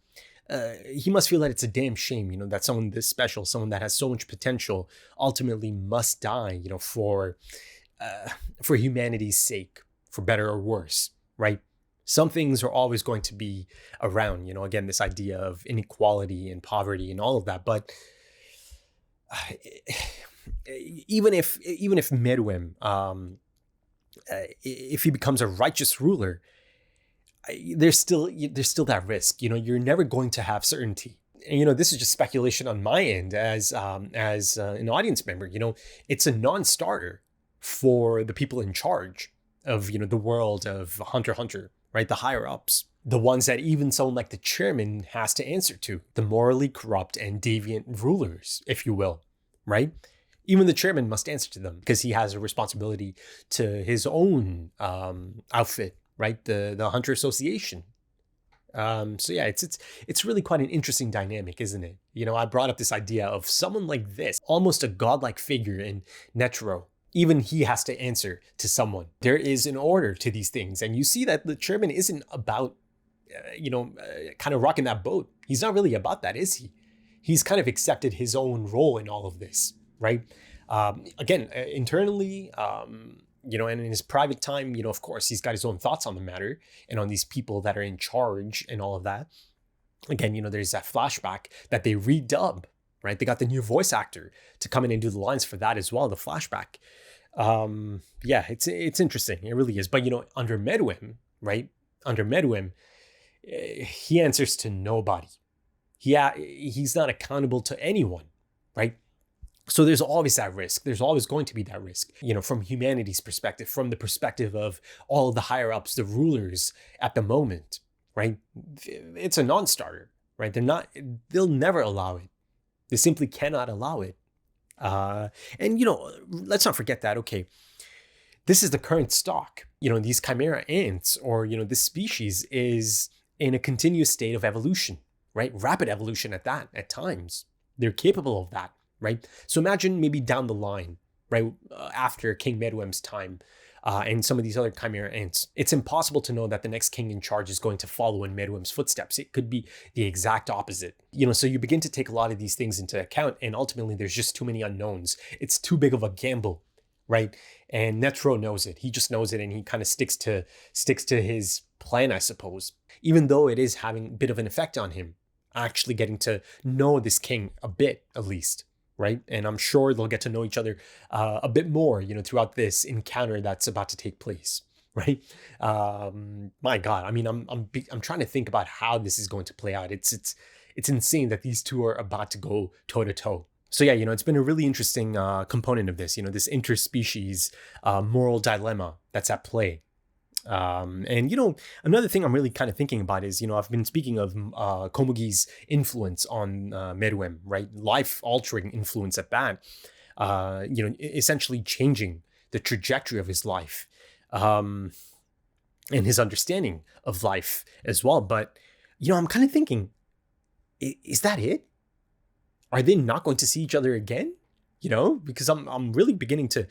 he must feel that it's a damn shame, that someone this special, someone that has so much potential, ultimately must die, for humanity's sake, for better or worse, right? Some things are always going to be around, again, this idea of inequality and poverty and all of that. But even if Meruem, if he becomes a righteous ruler, there's still that risk. You're never going to have certainty. And this is just speculation on my end as an audience member. It's a non-starter for the people in charge of the world of Hunter x Hunter, right? The higher ups, the ones that even someone like the chairman has to answer to, the morally corrupt and deviant rulers, if you will, right? Even the chairman must answer to them because he has a responsibility to his own outfit, right? The Hunter Association. It's really quite an interesting dynamic, isn't it? I brought up this idea of someone like this, almost a godlike figure in Netero. Even he has to answer to someone. There is an order to these things. And you see that the chairman isn't about, kind of rocking that boat. He's not really about that, is he? He's kind of accepted his own role in all of this, right? Again, internally, and in his private time, of course, he's got his own thoughts on the matter and on these people that are in charge and all of that. Again, there's that flashback that they redub, right? They got the new voice actor to come in and do the lines for that as well, the flashback. It's interesting. It really is. But, under Meruem, right? Under Meruem, he answers to nobody. He's not accountable to anyone, right? So there's always that risk. There's always going to be that risk, from humanity's perspective, from the perspective of all of the higher ups, the rulers at the moment, right? It's a non-starter, right? They'll never allow it. They simply cannot allow it. Let's not forget that, okay, this is the current stock. These Chimera ants, or, this species is in a continuous state of evolution, right? Rapid evolution at that, at times. They're capable of that, right? So imagine maybe down the line, right, after King Meruem's time, and some of these other Chimera ants, it's impossible to know that the next king in charge is going to follow in Meruem's footsteps. It could be the exact opposite. So you begin to take a lot of these things into account, and ultimately there's just too many unknowns. It's too big of a gamble, right? And Netero knows it. He just knows it, and he kind of sticks to his plan, I suppose, even though it is having a bit of an effect on him, actually getting to know this king a bit, at least. Right. And I'm sure they'll get to know each other a bit more, throughout this encounter that's about to take place. Right. My God, I mean, I'm trying to think about how this is going to play out. It's insane that these two are about to go toe to toe. So, yeah, it's been a really interesting component of this, this interspecies moral dilemma that's at play. And, another thing I'm really kind of thinking about is, I've been speaking of Komugi's influence on Meruem, right? Life-altering influence at that, essentially changing the trajectory of his life and his understanding of life as well. But, I'm kind of thinking, is that it? Are they not going to see each other again? Because I'm really beginning to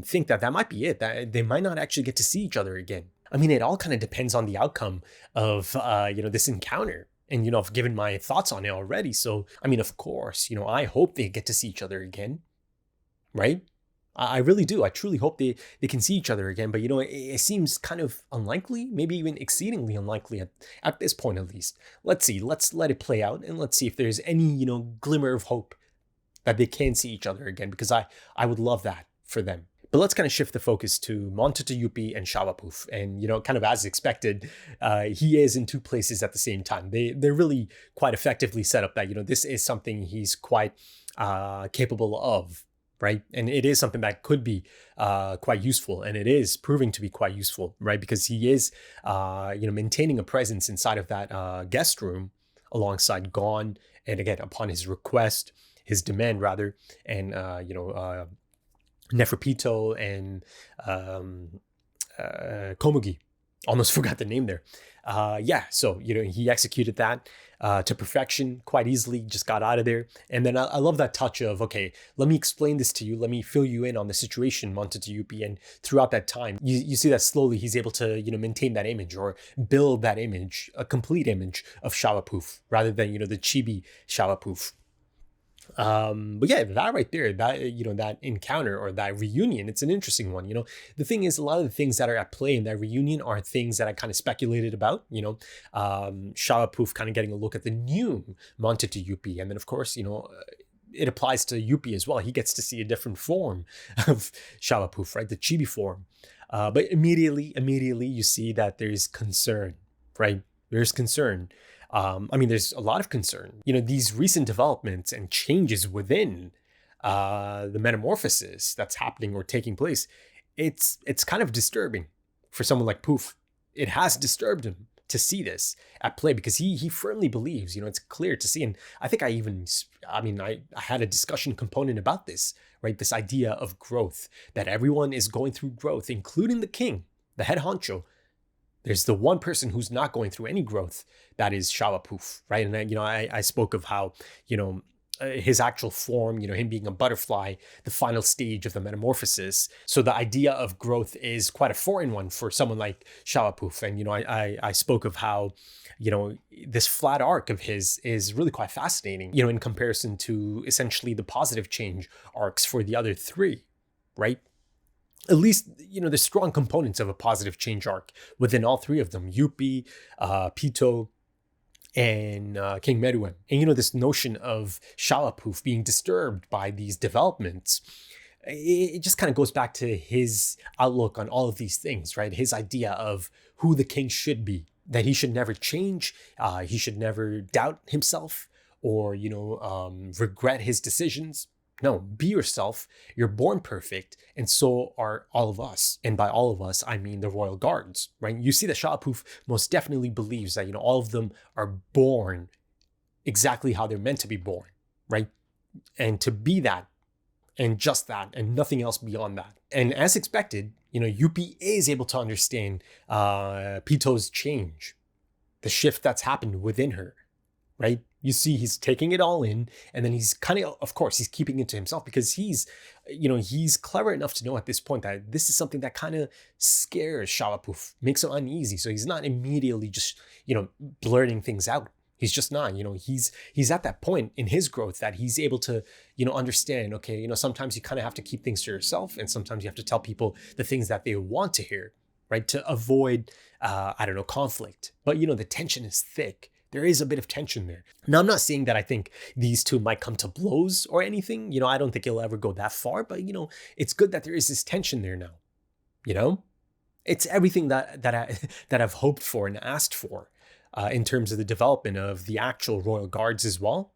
think that might be it, that they might not actually get to see each other again. I mean, it all kind of depends on the outcome of, this encounter. And, I've given my thoughts on it already. So, I mean, of course, I hope they get to see each other again, right? I really do. I truly hope they can see each other again. But, it seems kind of unlikely, maybe even exceedingly unlikely at this point, at least. Let's see. Let's let it play out. And let's see if there's any, glimmer of hope that they can see each other again, because I would love that for them. But let's kind of shift the focus to Monta Yuppie and FILMBuFF. And, kind of as expected, he is in two places at the same time. They're really quite effectively set up that, this is something he's quite capable of, right? And it is something that could be quite useful. And it is proving to be quite useful, right? Because he is, maintaining a presence inside of that guest room alongside Gon. And again, upon his demand rather, and Neferpito and Komugi. Almost forgot the name there. So he executed that to perfection quite easily, just got out of there. And then I love that touch of, okay, let me explain this to you, let me fill you in on the situation, Monta Yuppie. And throughout that time, you see that slowly he's able to maintain that image or build that image, a complete image of FILMBuFF rather than the chibi FILMBuFF. But yeah, that right there, that that encounter or that reunion, it's an interesting one. The thing is, a lot of the things that are at play in that reunion are things that I kind of speculated about. FILMBuFF kind of getting a look at the new Monta Yuppie, and then of course it applies to Yuppie as well. He gets to see a different form of FILMBuFF, right, the chibi form. But immediately you see that there's concern, right? There's concern. There's a lot of concern. These recent developments and changes within the metamorphosis that's happening or taking place, it's kind of disturbing for someone like Poof. It has disturbed him to see this at play because he firmly believes, it's clear to see. And I think I had a discussion component about this, right? This idea of growth, that everyone is going through growth, including the king, the head honcho. There's the one person who's not going through any growth, that is FILMBuFF, right? And I spoke of how, his actual form, him being a butterfly, the final stage of the metamorphosis. So the idea of growth is quite a foreign one for someone like FILMBuFF. And, I spoke of how, this flat arc of his is really quite fascinating, in comparison to essentially the positive change arcs for the other three, right? At least, the strong components of a positive change arc within all three of them, Yuppie, Pito, and King Meruem. And, this notion of FILMBuFF being disturbed by these developments, it just kind of goes back to his outlook on all of these things, right? His idea of who the king should be, that he should never change, he should never doubt himself or, regret his decisions. No, be yourself. You're born perfect. And so are all of us. And by all of us, I mean the royal guards, right? You see that FILMBuFF most definitely believes that, all of them are born exactly how they're meant to be born, right? And to be that and just that and nothing else beyond that. And as expected, Yuppie is able to understand Pito's change, the shift that's happened within her, right? You see, he's taking it all in, and then he's kind of course, he's keeping it to himself because he's clever enough to know at this point that this is something that kind of scares FILMBuFF, makes him uneasy. So he's not immediately just, blurting things out. He's just not, he's at that point in his growth that he's able to, understand, okay, sometimes you kind of have to keep things to yourself, and sometimes you have to tell people the things that they want to hear, right? To avoid, conflict. But, the tension is thick. There is a bit of tension there. Now, I'm not saying that I think these two might come to blows or anything. I don't think it'll ever go that far, but, it's good that there is this tension there now. It's everything that I've hoped for and asked for in terms of the development of the actual royal guards as well.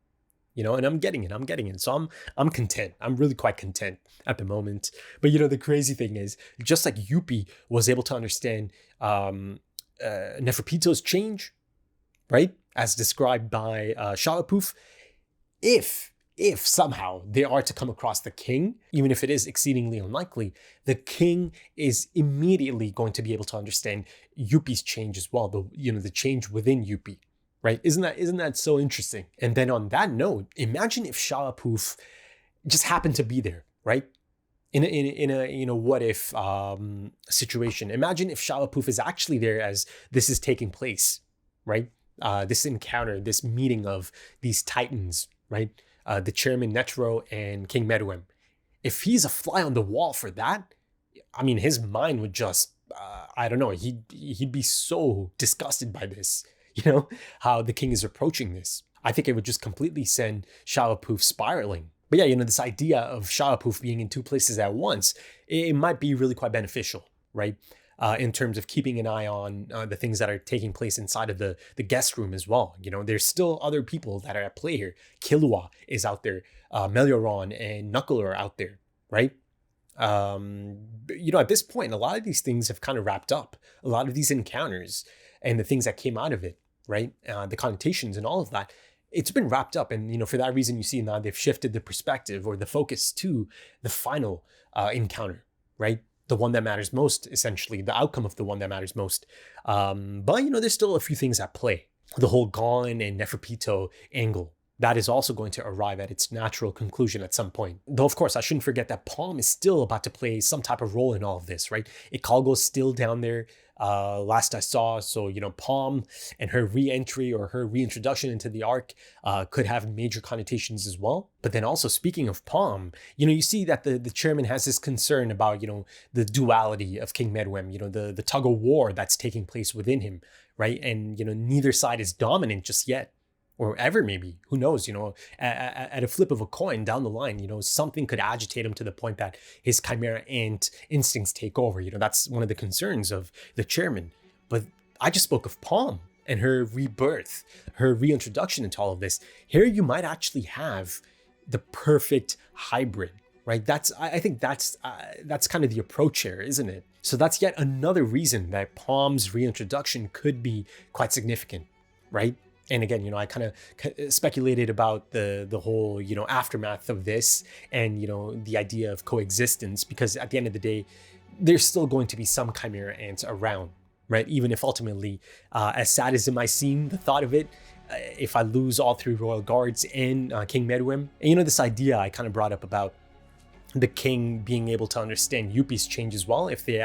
and I'm getting it. So I'm content. I'm really quite content at the moment. But the crazy thing is, just like Yuppie was able to understand Neferpito's change, right, as described by FILMBuFF, if somehow they are to come across the king, even if it is exceedingly unlikely, the king is immediately going to be able to understand Yuppie's change as well, the change within Yuppie, right? Isn't that so interesting? And then on that note, imagine if FILMBuFF just happened to be there, right? In a what if situation. Imagine if FILMBuFF is actually there as this is taking place, right? This encounter, this meeting of these titans, right? The chairman Netero and King Meruem. If he's a fly on the wall for that, I mean, his mind would just, I don't know, he'd be so disgusted by this, how the king is approaching this. I think it would just completely send FILMBuFF spiraling. But yeah, this idea of FILMBuFF being in two places at once, it might be really quite beneficial, right? In terms of keeping an eye on the things that are taking place inside of the guest room as well. There's still other people that are at play here. Killua is out there. Melioron and Knuckle are out there, right? At this point, a lot of these things have kind of wrapped up. A lot of these encounters and the things that came out of it, right? The connotations and all of that, it's been wrapped up. And, for that reason, you see now they've shifted the perspective or the focus to the final encounter, right? The one that matters most, essentially, the outcome of the one that matters most. But, there's still a few things at play. The whole Gon and Neferpito angle, that is also going to arrive at its natural conclusion at some point. Though, of course, I shouldn't forget that Palm is still about to play some type of role in all of this, right? Ikalgo's still down there, last I saw. So, Palm and her re-entry or her reintroduction into the arc could have major connotations as well. But then also, speaking of Palm, you see that the chairman has this concern about, the duality of King Meruem, the tug of war that's taking place within him, right? And, neither side is dominant just yet. Or ever, maybe, who knows, at a flip of a coin down the line, something could agitate him to the point that his Chimera ant instincts take over. That's one of the concerns of the chairman. But I just spoke of Palm and her rebirth, her reintroduction into all of this. Here you might actually have the perfect hybrid, right? I think that's kind of the approach here, isn't it? So that's yet another reason that Palm's reintroduction could be quite significant, right? And again, I kind of speculated about the whole, aftermath of this and, the idea of coexistence, because at the end of the day, there's still going to be some Chimera ants around, right? Even if ultimately, as sad as it might seem, the thought of it, if I lose all three royal guards and King Meruem, and this idea I kind of brought up about the king being able to understand Yuppie's change as well, if they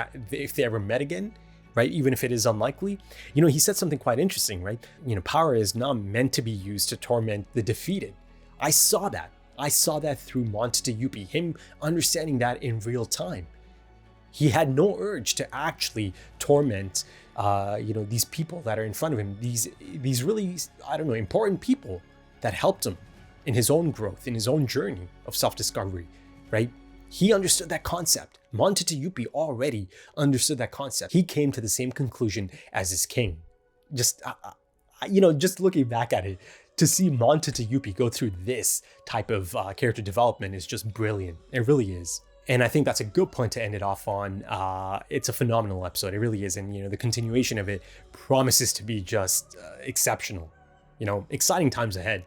ever met again, right? Even if it is unlikely. He said something quite interesting, right? Power is not meant to be used to torment the defeated. I saw that through Monte to Yuppie, him understanding that in real time. He had no urge to actually torment, these people that are in front of him, these really, I don't know, important people that helped him in his own growth, in his own journey of self-discovery, right? He understood that concept. Monte to Yuppie already understood that concept. He came to the same conclusion as his king. Just looking back at it, to see Monte to Yuppie go through this type of character development is just brilliant. It really is. And I think that's a good point to end it off on. It's a phenomenal episode. It really is. And, the continuation of it promises to be just exceptional. Exciting times ahead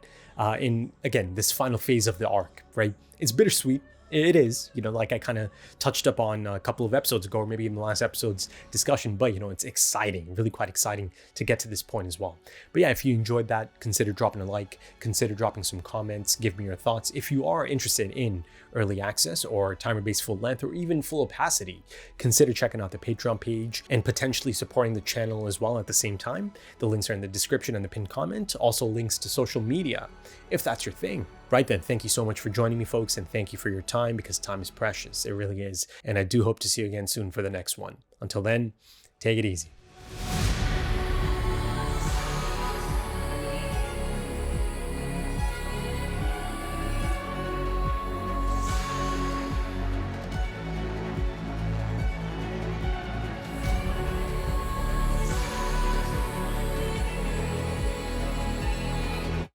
in, again, this final phase of the arc, right? It's bittersweet. It is, like I kind of touched up on a couple of episodes ago, or maybe in the last episode's discussion, but it's exciting, really quite exciting to get to this point as well. But yeah, if you enjoyed that, consider dropping a like, consider dropping some comments, give me your thoughts. If you are interested in early access or timer-based full length or even full opacity, consider checking out the Patreon page and potentially supporting the channel as well at the same time. The links are in the description and the pinned comment, also links to social media, if that's your thing. Right then, thank you so much for joining me, folks, and thank you for your time, because time is precious. It really is. And I do hope to see you again soon for the next one. Until then, take it easy.